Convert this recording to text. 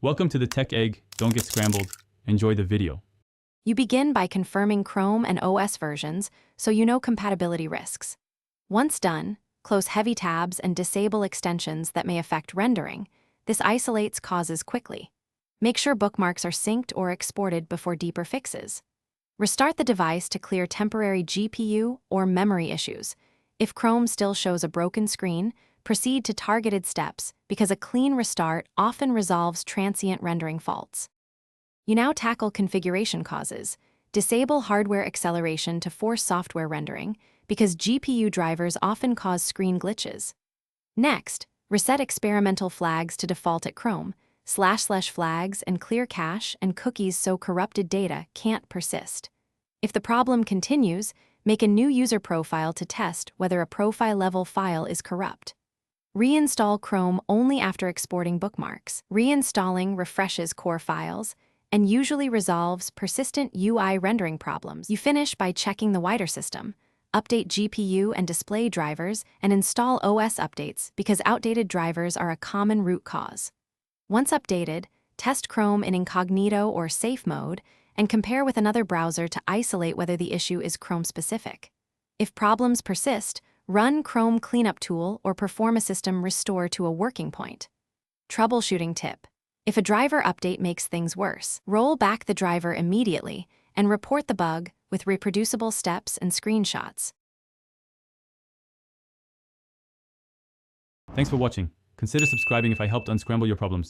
Welcome to the Tech Egg. Don't get scrambled. Enjoy the video. You begin by confirming Chrome and OS versions so you know compatibility risks. Once done, close heavy tabs and disable extensions that may affect rendering. This isolates causes quickly. Make sure bookmarks are synced or exported before deeper fixes. Restart the device to clear temporary GPU or memory issues. If Chrome still shows a broken screen, proceed to targeted steps because a clean restart often resolves transient rendering faults. You now tackle configuration causes. Disable hardware acceleration to force software rendering because GPU drivers often cause screen glitches. Next, reset experimental flags to default at Chrome, //flags and clear cache and cookies so corrupted data can't persist. If the problem continues, make a new user profile to test whether a profile-level file is corrupt. Reinstall Chrome only after exporting bookmarks. Reinstalling refreshes core files and usually resolves persistent UI rendering problems. You finish by checking the wider system, update GPU and display drivers, and install OS updates because outdated drivers are a common root cause. Once updated, test Chrome in incognito or safe mode and compare with another browser to isolate whether the issue is Chrome-specific. If problems persist, run Chrome Cleanup Tool or perform a system restore to a working point. Troubleshooting tip. If a driver update makes things worse, roll back the driver immediately and report the bug with reproducible steps and screenshots. Thanks for watching. Consider subscribing if I helped unscramble your problems.